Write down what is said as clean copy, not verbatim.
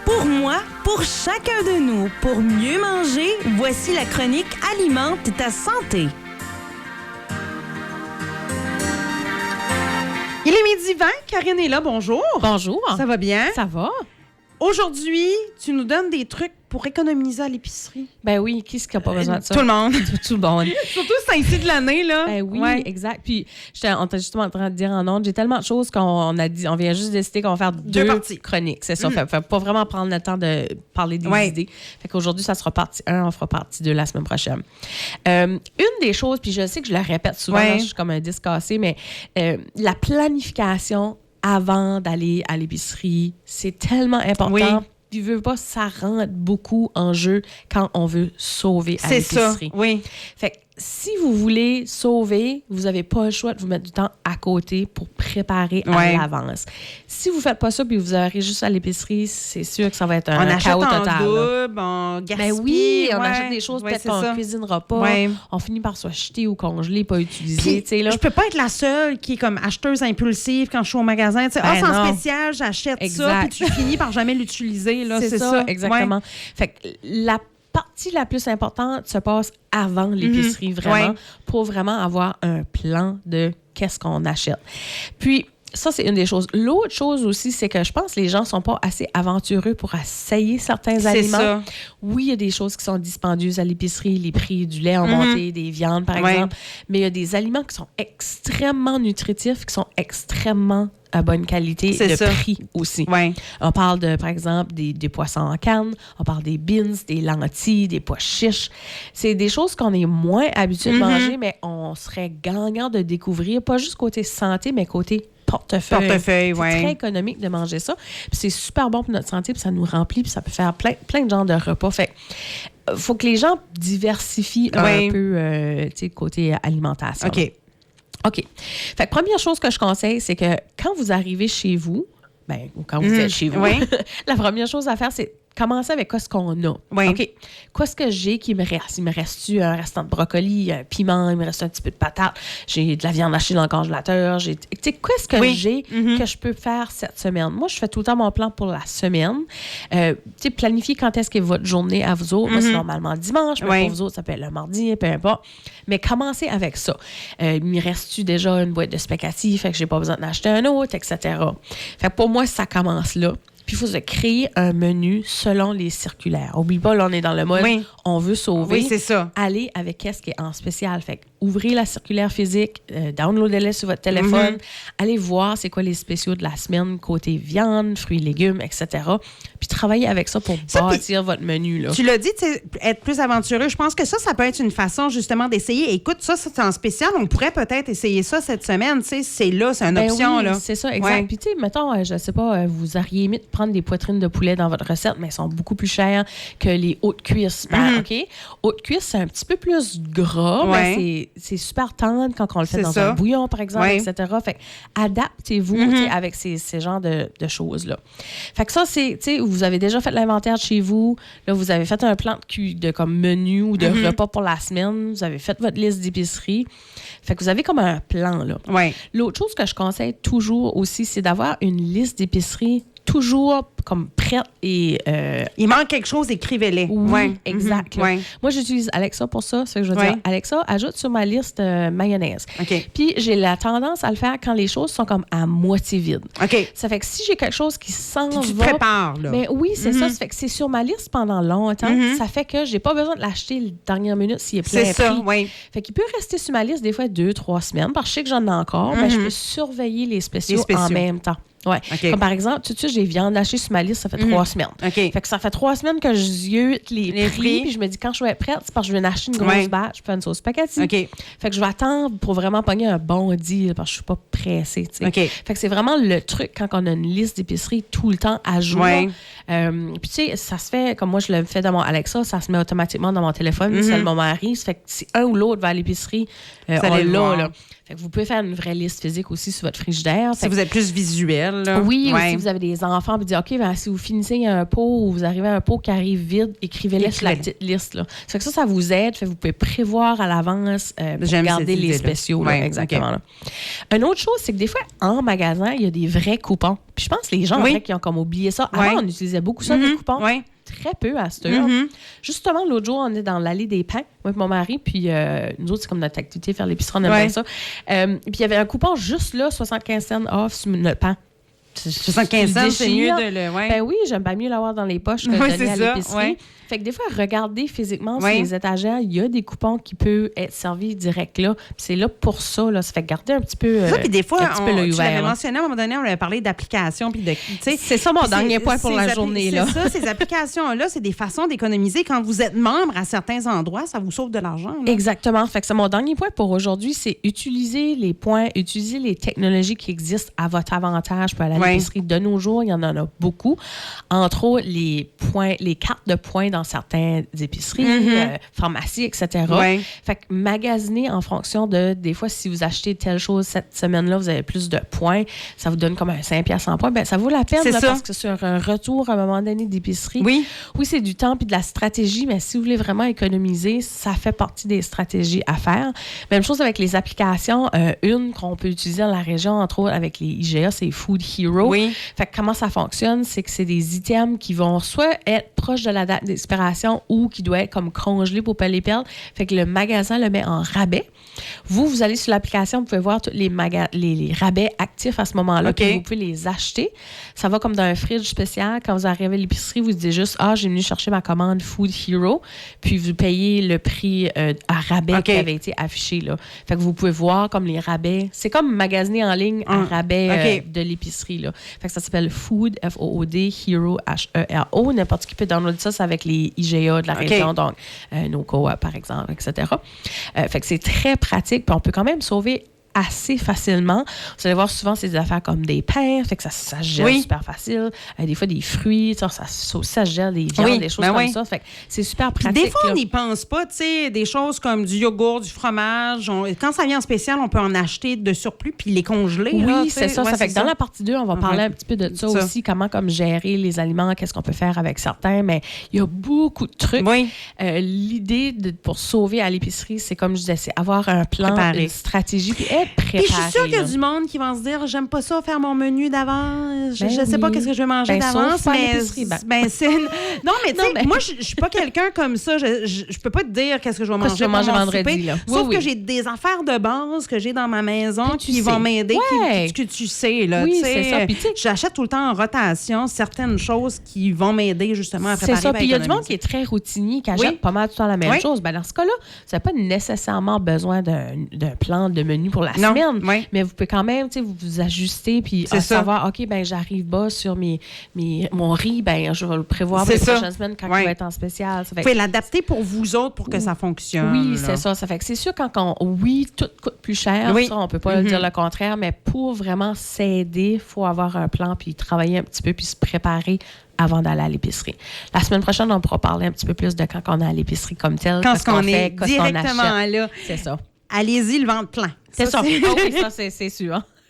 Pour moi, pour chacun de nous, pour mieux manger, voici la chronique Alimente ta santé. Il est midi 20, Karine est là, bonjour. Bonjour. Ça va bien? Ça va? Aujourd'hui, tu nous donnes des trucs pour économiser à l'épicerie. Ben oui, qui est-ce qui n'a pas besoin de ça? Tout le monde. Tout le monde. Surtout ce temps-ci de l'année, là. Ben oui, Ouais. exact. Puis, on était justement en train de dire en ondes, j'ai tellement de choses qu'on vient juste décider qu'on va faire deux parties. chroniques. C'est ça. Fait pas vraiment prendre le temps de parler des idées. Fait qu'aujourd'hui, ça sera partie 1, on fera partie 2 la semaine prochaine. Une des choses, puis je sais que je le répète souvent, là, je suis comme un disque cassé, mais la planification avant d'aller à l'épicerie, c'est tellement important. Oui. Puis, veux pas, ça rentre beaucoup en jeu quand on veut sauver à C'est l'épicerie. ça, oui. Fait que si vous voulez sauver, vous n'avez pas le choix de vous mettre du temps à côté pour préparer à l'avance. Si vous ne faites pas ça puis vous aurez juste à l'épicerie, c'est sûr que ça va être un chaos total. On achète en double, on gaspille. Ben oui, on achète des choses peut-être qu'on ne cuisinera pas. Ouais. On finit par soit jeter ou congeler, pas utiliser. Je peux pas être la seule qui est comme acheteuse impulsive quand je suis au magasin. C'est en spécial, j'achète ça, puis tu finis par jamais l'utiliser. Là, c'est ça, exactement. Ouais. Fait que la partie la plus importante se passe avant l'épicerie, vraiment, pour vraiment avoir un plan de qu'est-ce qu'on achète. Puis, ça, c'est une des choses. L'autre chose aussi, c'est que je pense que les gens ne sont pas assez aventureux pour essayer certains aliments. Ça. Oui, il y a des choses qui sont dispendieuses à l'épicerie, les prix du lait ont monté, des viandes, par exemple, mais il y a des aliments qui sont extrêmement nutritifs, qui sont extrêmement à bonne qualité, prix aussi. Ouais. On parle, par exemple, des poissons en canne, on parle des beans, des lentilles, des pois chiches. C'est des choses qu'on est moins habitué de manger, mais on serait gagnant de découvrir, pas juste côté santé, mais côté portefeuille. C'est très économique de manger ça. Puis c'est super bon pour notre santé, puis ça nous remplit, puis ça peut faire plein de genres de repas. Fait faut que les gens diversifient un peu côté alimentation. OK. Fait que première chose que je conseille, c'est que quand vous arrivez chez vous, ou quand vous êtes chez vous, la première chose à faire, c'est commencer avec quoi ce qu'on a. OK. Qu'est-ce que j'ai qui me reste? Il me reste-tu un restant de brocoli, un piment, il me reste un petit peu de patate, j'ai de la viande hachée dans le congélateur, qu'est-ce que j'ai que je peux faire cette semaine? Moi, je fais tout le temps mon plan pour la semaine. Planifier quand est-ce qu'est votre journée à vous autres. Moi, c'est normalement dimanche, mais pour vous autres, ça peut être le mardi, peu importe. Mais commencez avec ça. Il me reste-tu déjà une boîte de spaghetti, fait que j'ai pas besoin d'en acheter un autre, etc. Fait que pour moi, ça commence là. Puis, il faut se créer un menu selon les circulaires. Oublie pas, là, on est dans le mode on veut sauver. Oui, c'est ça. Allez avec qu'est-ce qui est en spécial. Fait que ouvrez la circulaire physique, downloadez-la sur votre téléphone, allez voir c'est quoi les spéciaux de la semaine côté viande, fruits, légumes, etc. Puis, travaillez avec ça pour bâtir votre menu. Là. Tu l'as dit, être plus aventureux. Je pense que ça peut être une façon justement d'essayer. Écoute, ça, c'est en spécial. On pourrait peut-être essayer ça cette semaine. C'est là, c'est une option. Oui, là. C'est ça, exact. Puis, tu sais, mettons, je sais pas, vous auriez aimé prendre des poitrines de poulet dans votre recette, mais elles sont beaucoup plus chères que les hautes cuisses. OK? Haute cuisse, c'est un petit peu plus gras, mais c'est super tendre quand on le fait dans un bouillon, par exemple, etc. Fait que adaptez-vous avec ces genres de choses-là. Fait que ça, c'est, tu sais, vous avez déjà fait l'inventaire de chez vous, là, vous avez fait un plan de comme menu ou de repas pour la semaine, vous avez fait votre liste d'épicerie. Fait que vous avez comme un plan, là. L'autre chose que je conseille toujours aussi, c'est d'avoir une liste d'épicerie toujours comme prête et... Il manque quelque chose, écrivez-les. Oui, exact. Moi, j'utilise Alexa pour ça. C'est ce que je veux dire. Alexa, ajoute sur ma liste mayonnaise. Puis, j'ai la tendance à le faire quand les choses sont comme à moitié vides. Ça fait que si j'ai quelque chose qui s'en va... Tu te prépares, là. Mais oui, c'est ça. Ça fait que c'est sur ma liste pendant longtemps. Ça fait que j'ai pas besoin de l'acheter la dernière minute s'il est plein prix. C'est ça, Fait qu'il peut rester sur ma liste des fois 2-3 semaines. Parce que je sais que j'en ai encore, mais je peux surveiller les spéciaux en même temps. Comme par exemple, tout de suite, j'ai viande hachée sur ma liste, ça fait 3 semaines. Fait que ça fait 3 semaines que je ziote les prix, puis je me dis, quand je vais être prête, c'est parce que je vais en acheter une grosse batch, je fais une sauce spaghetti. Fait que je vais attendre pour vraiment pogner un bon deal, parce que je suis pas pressée. Fait que c'est vraiment le truc quand on a une liste d'épicerie tout le temps à jour. Puis tu sais, ça se fait, comme moi je le fais dans mon Alexa, ça se met automatiquement dans mon téléphone, c'est le moment arrive. Ça fait que si un ou l'autre va à l'épicerie, on l'a, là. Fait que vous pouvez faire une vraie liste physique aussi sur votre frigidaire. Si vous êtes plus visuel. Là. Oui, ou si vous avez des enfants, vous dites, OK, ben, si vous finissez un pot ou vous arrivez à un pot qui arrive vide, écrivez-le sur la petite liste. Là. Ça fait que ça vous aide. Fait que vous pouvez prévoir à l'avance pour regarder les spéciaux. Là, exactement. Là. Une autre chose, c'est que des fois, en magasin, il y a des vrais coupons. Puis je pense que les gens, en Oui. fait, qui ont comme oublié ça. Avant, Ouais. on utilisait beaucoup ça, des coupons. Oui. Très peu à cette heure. Justement, l'autre jour, on est dans l'allée des pains, moi et mon mari, puis nous autres, c'est comme notre activité, faire l'épicerie, on aime Ouais. bien ça. Puis il y avait un coupon juste là, 75 cents off sur le pain. 75 cents, c'est mieux de le... Ouais. Ben oui, j'aime pas mieux l'avoir dans les poches que de Oui, donner c'est à ça, l'épicerie. ouais. Fait que des fois, regardez physiquement Ouais. sur les étagères, il y a des coupons qui peuvent être servis direct là. Puis c'est là pour ça, là. Ça fait garder un petit peu. Ça, puis des fois, un petit peu l'œil tu l'avais ouvert, là. mentionné à un moment donné, on avait parlé d'applications. Puis de, tu sais, C'est ça mon puis dernier c'est- point pour la ces journée, là. C'est ça, ces applications-là, c'est des façons d'économiser. Quand vous êtes membre à certains endroits, ça vous sauve de l'argent. là. Exactement. Fait que c'est mon dernier point pour aujourd'hui, c'est utiliser les points, utiliser les technologies qui existent à votre avantage. Puis à la Ouais. l'épicerie de nos jours, il y en a beaucoup. Entre autres, les points, les cartes de points dans certaines épiceries, pharmacies, etc. Ouais. Fait que magasiner en fonction de, des fois, si vous achetez telle chose cette semaine-là, vous avez plus de points, ça vous donne comme un 5 piastres en points, ben ça vaut la peine C'est là, ça. parce que sur un retour à un moment donné d'épicerie, Oui. oui, c'est du temps puis de la stratégie, mais si vous voulez vraiment économiser, ça fait partie des stratégies à faire. Même chose avec les applications. Une qu'on peut utiliser dans la région, entre autres avec les IGA, c'est Food Hero. Oui. Fait que comment ça fonctionne, c'est que c'est des items qui vont soit être proches de la date d'expiration ou qui doivent être comme congelés pour ne pas les perdre. Fait que le magasin le met en rabais. Vous allez sur l'application, vous pouvez voir tous les rabais actifs à ce moment-là, OK. puis vous pouvez les acheter. Ça va comme dans un fridge spécial. Quand vous arrivez à l'épicerie, vous dites juste « Ah, j'ai venu chercher ma commande Food Hero », puis vous payez le prix à rabais OK. qui avait été affiché. Là. Fait que vous pouvez voir comme les rabais. C'est comme magasiner en ligne à rabais OK. de l'épicerie. Là. Fait que ça s'appelle Food, F-O-O-D, Hero, H-E-R-O. N'importe qui peut downloader ça, c'est avec les IGA de la OK. région, donc nos co-op, par exemple, etc. Fait que c'est très pratique, puis on peut quand même sauver assez facilement. Vous allez voir souvent, c'est des affaires comme des pains, fait que ça se gèle Oui. super facile. Des fois, des fruits, ça se gèle, des viandes, Oui, des choses ben comme oui. ça. Fait que c'est super Puis pratique. des fois, là. on n'y pense pas, tu sais, des choses comme du yogourt, du fromage. Quand ça vient en spécial, on peut en acheter de surplus puis les congeler. là, Oui, tu sais. c'est ça. Ouais, Ça fait que dans la partie 2, on va parler Ouais. un petit peu de ça Ça. aussi, comment comme gérer les aliments, qu'est-ce qu'on peut faire avec certains, mais il y a beaucoup de trucs. Oui. L'idée pour sauver à l'épicerie, c'est comme je disais, c'est avoir un plan, Préparé. une stratégie, puis être préparé. Puis je suis sûre qu'il y a là. du monde qui vont se dire j'aime pas ça faire mon menu d'avance. Je Ben sais pas oui. qu'est-ce que je vais manger Ben, d'avance, sauf pas à mais l'épicerie, c'est non mais tu Non, sais mais- moi je suis pas quelqu'un comme ça. Je peux pas te dire qu'est-ce que je vais Qu'est-ce que manger tu vas manger pour mon vendredi, souper. là. Oui, Sauf oui. que j'ai des affaires de base que j'ai dans ma maison Puis tu qui sais. vont m'aider, Ouais. que tu sais là. Oui, tu sais. c'est ça. Puis tu sais- J'achète tout le temps en rotation certaines choses qui vont m'aider justement à C'est préparer. ça. ben, Puis il y a du monde économiser. qui est très routinier, qui achète Oui. pas mal tout le temps la même Oui. chose. Ben, dans ce cas-là, vous n'avez pas nécessairement besoin d'un plan de menu pour la Non. semaine. Oui. Mais vous pouvez quand même vous ajuster puis C'est ça. savoir, OK, ben j'arrive bas sur mon riz, ben je vais le prévoir pour C'est les ça. prochaines semaines quand Oui. il va être en spécial. Ça fait Vous pouvez l'adapter pour vous autres pour que ça fonctionne. Oui, là. c'est ça. Ça fait que c'est sûr oui, tout coûte plus cher. Oui. Ça, on peut pas dire le contraire, mais pour vraiment s'aider, il faut avoir un plan puis travailler un petit peu puis se préparer avant d'aller à l'épicerie. La semaine prochaine, on pourra parler un petit peu plus de quand on est à l'épicerie comme tel. Quand qu'est-ce on qu'on est fait, qu'est-ce qu'on directement achète. là. C'est ça. Allez-y, le ventre plein. C'est ça. c'est- Ah oui, ça, c'est sûr.